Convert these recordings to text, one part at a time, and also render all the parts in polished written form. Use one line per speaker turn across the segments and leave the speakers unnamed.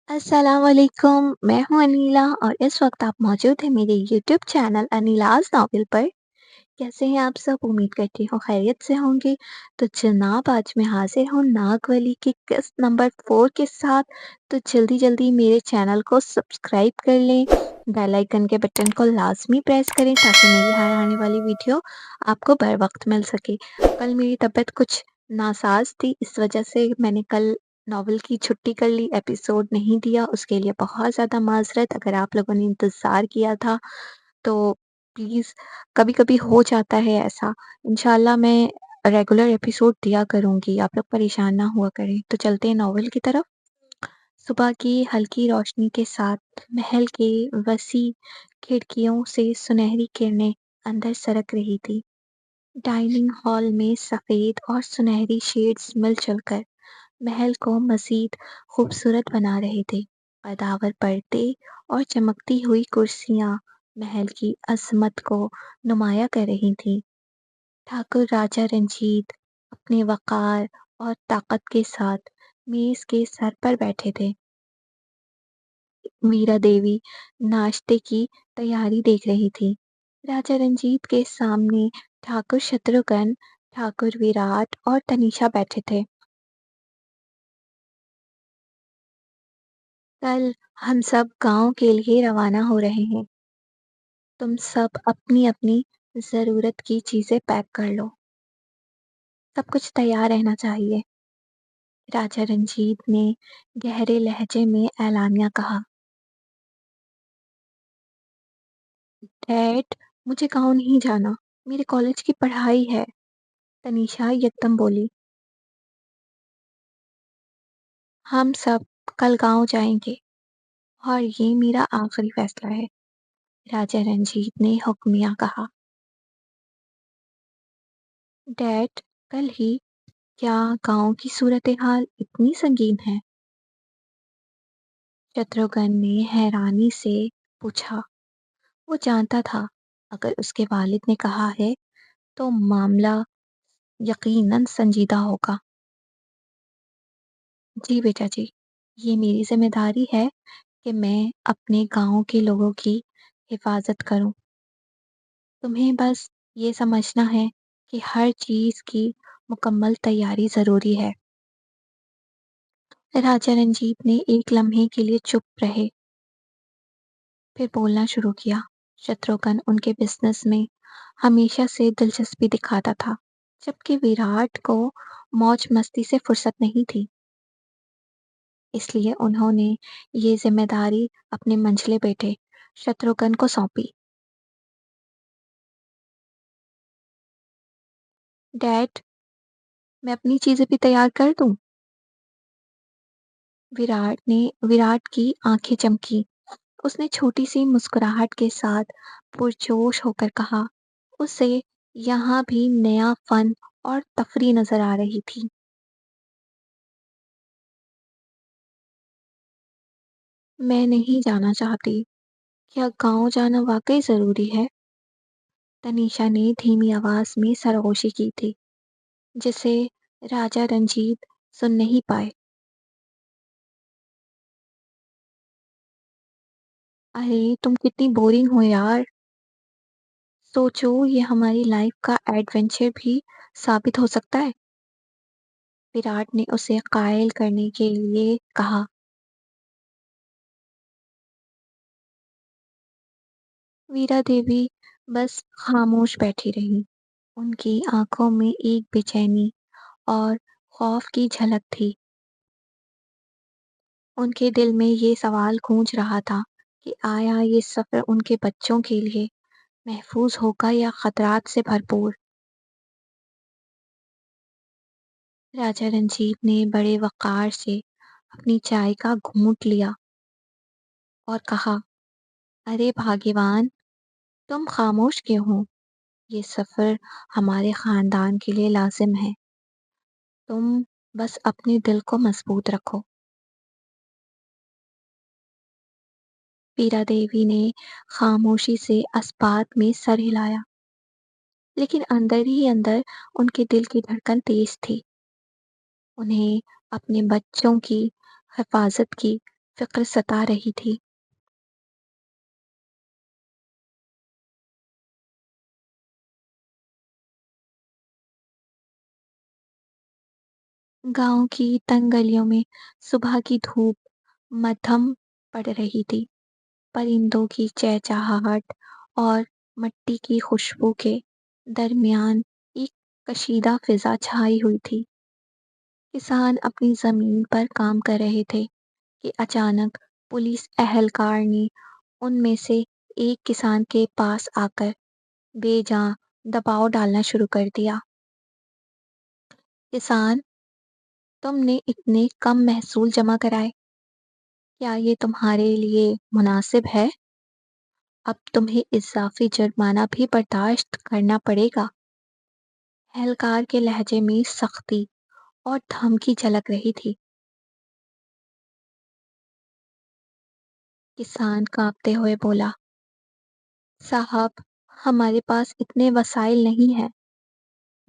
अस्सलाम वालेकुम, मैं हूँ अनीला और इस वक्त आप मौजूद हैं मेरे यूट्यूब चैनल अनीलाज़ नॉवेल पर। कैसे हैं आप सब? उम्मीद करती हूँ खैरियत से होंगे। तो जनाब आज मैं हाज़िर हूँ नागवली की किस्त नंबर 4 के साथ। तो जल्दी-जल्दी मेरे चैनल को सब्सक्राइब कर लें, बेल आइकन के बटन को लाज़मी प्रेस करें ताकि मेरी हर आने वाली वीडियो आपको बर वक़्त मिल सके। कल मेरी तबीयत कुछ नासाज़ थी, इस वजह से मैंने कल नॉवेल की छुट्टी कर ली, एपिसोड नहीं दिया, उसके लिए बहुत ज़्यादा माज़रत। अगर आप लोगों ने इंतज़ार किया था तो प्लीज़, कभी-कभी हो जाता है ऐसा। इंशाल्लाह मैं रेगुलर एपिसोड दिया करूँगी, आप लोग परेशान ना हुआ करें। तो चलते हैं नॉवेल की तरफ। सुबह की हल्की रोशनी के साथ महल के वसी खिड़कियों से सुनहरी किरणें अंदर सरक रही थी। डाइनिंग हॉल में सफ़ेद और सुनहरी शेड्स मिल-जुल कर महल को मज़ीद खूबसूरत बना रहे थे। कदावर पर्दे और चमकती हुई कुर्सियाँ महल की अज़मत को नुमायाँ कर रही थीं। ठाकुर राजा रंजीत अपने वक़ार और ताकत के साथ मेज़ के सर पर बैठे थे। मीरा देवी नाश्ते की तैयारी देख रही थी। राजा रंजीत के सामने ठाकुर शत्रुघ्न, ठाकुर विराट और तनीषा बैठे थे। कल हम सब गाँव के लिए रवाना हो रहे हैं। तुम सब अपनी-अपनी ज़रूरत की चीज़ें पैक कर लो। सब कुछ तैयार रहना चाहिए। राजा रंजीत ने गहरे लहजे में ऐलानिया कहा। डैड, मुझे गाँव नहीं जाना। मेरे कॉलेज की पढ़ाई है। तनीषा यकदम बोली। हम सब कल गाँव जाएंगे और ये मेरा आखिरी फैसला है। राजा रंजीत ने हुक्मिया कहा। डैड, कल ही? क्या गाँव की सूरत-ए-हाल इतनी संगीन है? शत्रुघ्न ने हैरानी से पूछा। वो जानता था अगर उसके वालिद ने कहा है तो मामला यकीनन संजीदा होगा। जी बेटा जी, ये मेरी ज़िम्मेदारी है कि मैं अपने गाँव के लोगों की हिफाज़त करूँ। तुम्हें बस ये समझना है कि हर चीज़ की मुकम्मल तैयारी ज़रूरी है। राजा रंजीत ने एक लम्हे के लिए चुप रहे, फिर बोलना शुरू किया। शत्रुघ्न उनके बिज़नेस में हमेशा से दिलचस्पी दिखाता था, जबकि विराट को मौज-मस्ती से फुर्सत नहीं थी। इसलिए उन्होंने ये ज़िम्मेदारी अपने मंझले बेटे शत्रुघ्न को सौंपी। डैड, मैं अपनी चीज़ें भी तैयार कर दूँ? विराट की आँखें चमकीं। उसने छोटी-सी मुस्कुराहट के साथ पुरजोश होकर कहा। उसे यहाँ भी नया फ़न और तफ़रीह नज़र आ रही थी। मैं नहीं जाना चाहती। क्या गाँव जाना वाक़ई ज़रूरी है? तनीषा ने धीमी आवाज़ में सरगोशी की थी, जिसे राजा रंजीत सुन नहीं पाए। अरे, तुम कितनी बोरिंग हो यार। सोचो, ये हमारी लाइफ़ का एडवेंचर भी साबित हो सकता है। विराट ने उसे कायल करने के लिए कहा। वीरा देवी बस खामोश बैठी रहीं। उनकी आँखों में एक बेचैनी और खौफ की झलक थी। उनके दिल में ये सवाल गूंज रहा था कि आया ये सफ़र उनके बच्चों के लिए महफूज होगा या खतरात से भरपूर। राजा रंजीत ने बड़े वक़ार से अपनी चाय का घूँट लिया और कहा, अरे भाग्यवान, तुम खामोश क्यों हो? ये सफ़र हमारे ख़ानदान के लिए लाज़िम है। तुम बस अपने दिल को मज़बूत रखो। वीरा देवी ने खामोशी से इस्पात में सर हिलाया, लेकिन अंदर ही अंदर उनके दिल की धड़कन तेज थी। उन्हें अपने बच्चों की हिफाजत की فکر ستا رہی تھی۔ گاؤں کی تنگ گلیوں میں صبح کی دھوپ مدھم پڑ رہی تھی۔ پرندوں کی چہچہاہٹ اور مٹی کی خوشبو کے درمیان ایک کشیدہ فضا چھائی ہوئی تھی۔ کسان اپنی زمین پر کام کر رہے تھے کہ اچانک پولیس اہلکار نے ان میں سے ایک کسان کے پاس آ کر بے جان دباؤ ڈالنا شروع کر دیا۔ کسان، تم نے اتنے کم محصول جمع کرائے، کیا یہ تمہارے لیے مناسب ہے؟ اب تمہیں اضافی جرمانہ بھی برداشت کرنا پڑے گا۔ اہلکار کے لہجے میں سختی اور دھمکی جھلک رہی تھی۔ کسان کانپتے ہوئے بولا، صاحب، ہمارے پاس اتنے وسائل نہیں ہیں،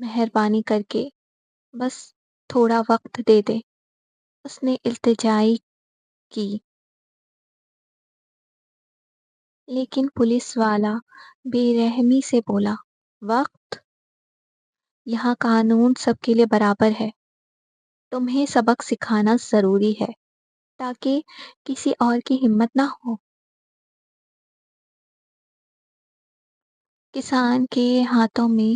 مہربانی کر کے بس تھوڑا وقت دے دیں۔ اس نے التجائی کی، لیکن پولیس والا بے رحمی سے بولا، وقت؟ یہاں قانون سب کے لیے برابر ہے۔ تمہیں سبق سکھانا ضروری ہے تاکہ کسی اور کی ہمت نہ ہو۔ کسان کے ہاتھوں میں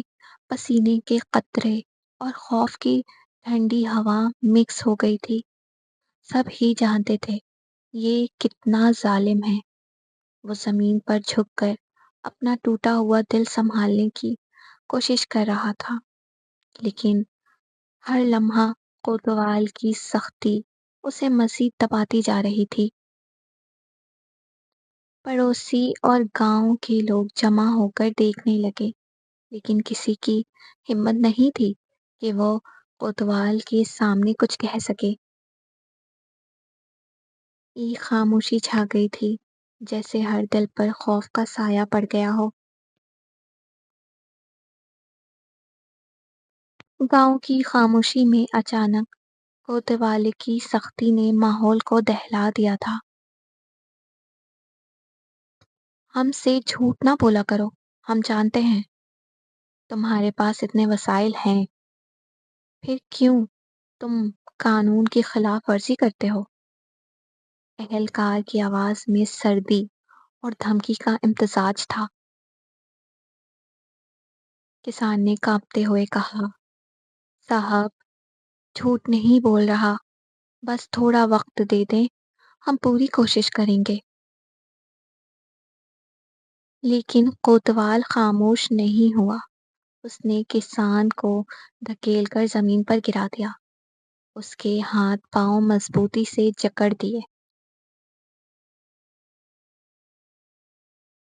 پسینے کے قطرے اور خوف کی ٹھنڈی ہوا مکس ہو گئی تھی۔ سب ہی جانتے تھے یہ کتنا ظالم ہے۔ وہ زمین پر جھک کر اپنا ٹوٹا ہوا دل سنبھالنے کی کوشش کر رہا تھا، لیکن ہر لمحہ کوتوال کی سختی اسے مزید دباتی جا رہی تھی۔ پڑوسی اور گاؤں کے لوگ جمع ہو کر دیکھنے لگے، لیکن کسی کی ہمت نہیں تھی کہ وہ کوتوال کے سامنے کچھ کہہ سکے۔ ایک خاموشی چھا گئی تھی، جیسے ہر دل پر خوف کا سایہ پڑ گیا ہو۔ گاؤں کی خاموشی میں اچانک کوتوال کی سختی نے ماحول کو دہلا دیا تھا۔ ہم سے جھوٹ نہ بولا کرو، ہم جانتے ہیں تمہارے پاس اتنے وسائل ہیں، پھر کیوں تم قانون کی خلاف ورزی کرتے ہو؟ اہلکار کی آواز میں سردی اور دھمکی کا امتزاج تھا۔ کسان نے کانپتے ہوئے کہا، صاحب، جھوٹ نہیں بول رہا، بس تھوڑا وقت دے دیں، ہم پوری کوشش کریں گے۔ لیکن کوتوال خاموش نہیں ہوا۔ اس نے کسان کو دھکیل کر زمین پر گرا دیا۔ اس کے ہاتھ پاؤں مضبوطی سے جکڑ دیے۔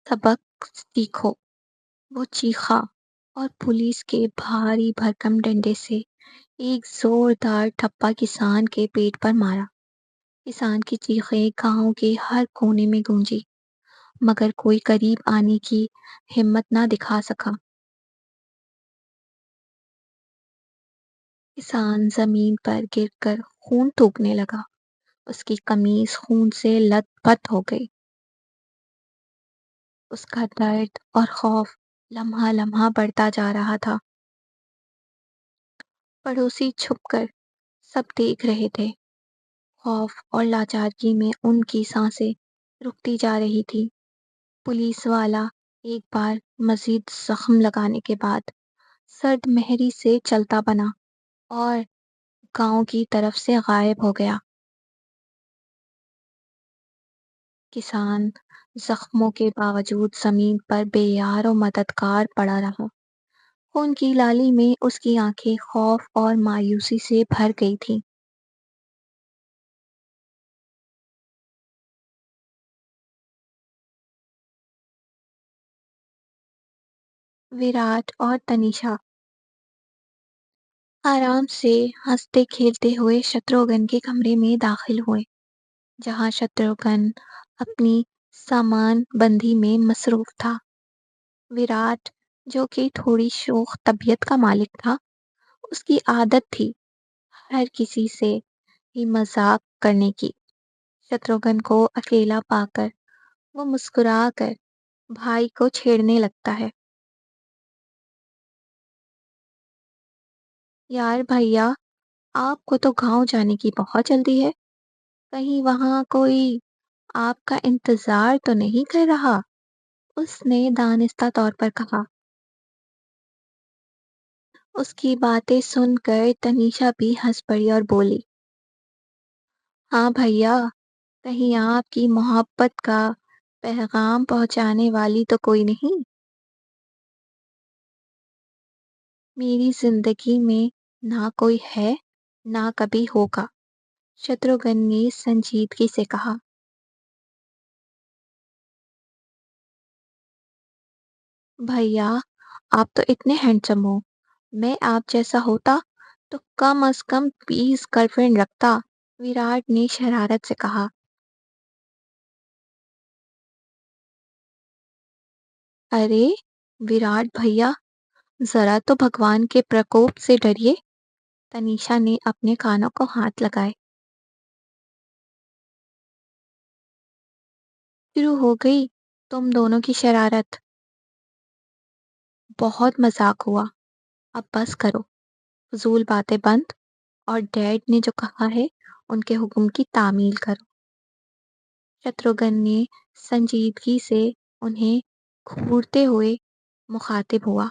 سبق سیکھو، وہ چیخا اور پولیس کے بھاری بھرکم ڈنڈے سے ایک زوردار ٹھپا کسان کے پیٹ پر مارا۔ کسان کی چیخیں گاؤں کے ہر کونے میں گونجی، مگر کوئی قریب آنے کی ہمت نہ دکھا سکا۔ کسان زمین پر گر کر خون تھوکنے لگا۔ اس کی قمیض خون سے لت پت ہو گئی۔ اس کا درد اور خوف لمحہ لمحہ بڑھتا جا رہا تھا۔ پڑوسی چھپ کر سب دیکھ رہے تھے۔ خوف اور لاچارگی میں ان کی سانسیں رکتی جا رہی تھی۔ پولیس والا ایک بار مزید زخم لگانے کے بعد سرد مہری سے چلتا بنا اور گاؤں کی طرف سے غائب ہو گیا۔ کسان زخموں کے باوجود زمین پر بے یار و مددگار پڑا رہا۔ خون کی لالی میں اس کی آنکھیں خوف اور مایوسی سے بھر گئی تھیں۔ وراٹ اور تنیشا آرام سے ہنستے کھیلتے ہوئے شتروگھن کے کمرے میں داخل ہوئے، جہاں شتروگھن اپنی سامان بندی میں مصروف تھا۔ وراٹ، جو کہ تھوڑی شوخ طبیعت کا مالک تھا، اس کی عادت تھی ہر کسی سے ہی مذاق کرنے کی۔ शत्रुघ्न को अकेला पाकर वो मुस्कुरा कर भाई को छेड़ने लगता है। यार भैया, आपको तो गाँव जाने की बहुत जल्दी है। कहीं वहाँ कोई आपका इंतज़ार तो नहीं कर रहा? उसने दानिस्ता तौर पर कहा। उसकी बातें सुनकर तनीषा भी हंस पड़ी और बोली, हाँ भैया, कहीं आपकी मोहब्बत का पैगाम पहुंचाने वाली तो कोई नहीं? मेरी जिंदगी में ना कोई है, ना कभी होगा, शत्रुघ्न ने संजीदगी से कहा। भैया, आप तो इतने हैंडसम हो। मैं आप जैसा होता तो कम अज कम 20 गर्लफ्रेंड रखता, विराट ने शरारत से कहा। अरे विराट भैया, जरा तो भगवान के प्रकोप से डरिए। तनीषा ने अपने कानों को हाथ लगाए। शुरू हो गई तुम दोनों की शरारत। बहुत मजाक हुआ, अब बस करो। फजूल बातें बंद और डैड ने जो कहा है उनके हुक्म की तामील करो। शत्रुघ्न ने संजीदगी से उन्हें घूरते हुए मुखातिब हुआ।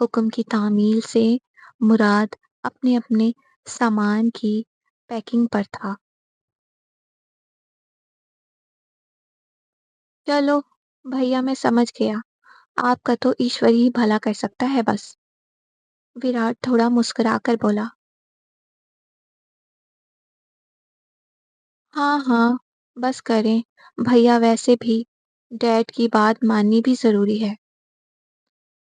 हुक्म की तामील से मुराद अपने अपने सामान की पैकिंग पर था। चलो भैया, मैं समझ गया। आपका तो ईश्वर ही भला कर सकता है बस। विराट थोड़ा मुस्कुराकर बोला। हाँ हाँ, बस करें भैया, वैसे भी डैड की बात माननी भी जरूरी है।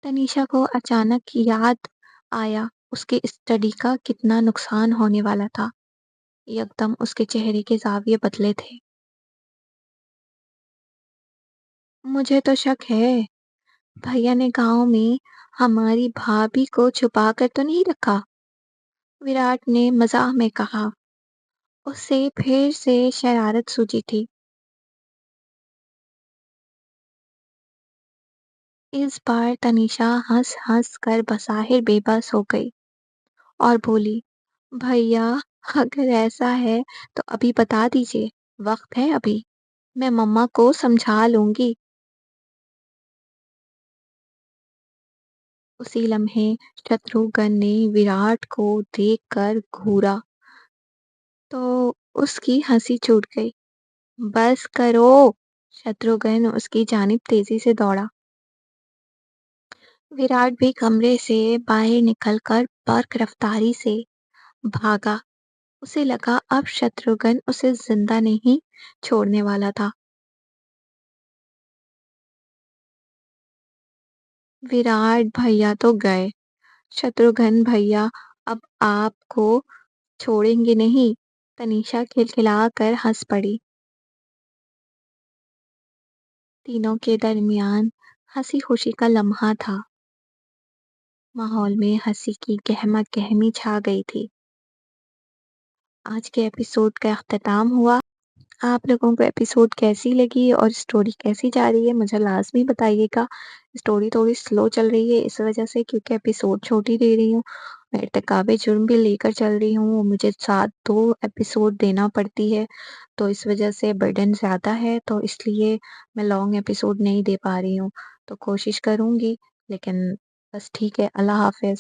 तनीषा को अचानक याद आया उसके स्टडी का कितना नुकसान होने वाला था। एकदम उसके चेहरे के जाविये बदले थे। मुझे तो शक है, भैया ने गांव में हमारी भाभी को छुपा कर तो नहीं रखा? विराट ने मजाक में कहा। उसे फिर से शरारत सूझी थी। इस बार तनीषा हंस हंस कर बज़ाहिर बेबस हो गई और बोली, भैया, अगर ऐसा है तो अभी बता दीजिए, वक्त है अभी। मैं मम्मा को समझा लूंगी। उसी लम्हे शत्रुघ्न ने विराट को देखकर घूरा तो उसकी हंसी छूट गई। बस करो। शत्रुघ्न उसकी जानिब तेजी से दौड़ा। विराट भी कमरे से बाहर निकलकर बर्क रफ्तारी से भागा। उसे लगा अब शत्रुघ्न उसे जिंदा नहीं छोड़ने वाला था। विराट भैया तो गए, शत्रुघ्न भैया अब आपको छोड़ेंगे नहीं। तनीषा खिलखिलाकर हंस पड़ी। तीनों के दरमियान हंसी खुशी का लम्हा था। माहौल में हंसी की गहमा गहमी छा गई थी। आज के एपिसोड का अख्ताम हुआ। आप लोगों को एपिसोड कैसी लगी और स्टोरी कैसी जा रही है मुझे लाजमी बताइएगा। स्टोरी थोड़ी स्लो चल रही है इस वजह से, क्योंकि एपिसोड छोटी दे रही हूँ। मैं इर्तिकाबे जुर्म भी लेकर चल रही हूँ, मुझे साथ 2 एपिसोड देना पड़ती है, तो इस वजह से बर्डन ज़्यादा है, तो इसलिए मैं लॉन्ग एपिसोड नहीं दे पा रही हूँ। तो कोशिश करूँगी, लेकिन बस ठीक है। अल्लाह हाफिज़।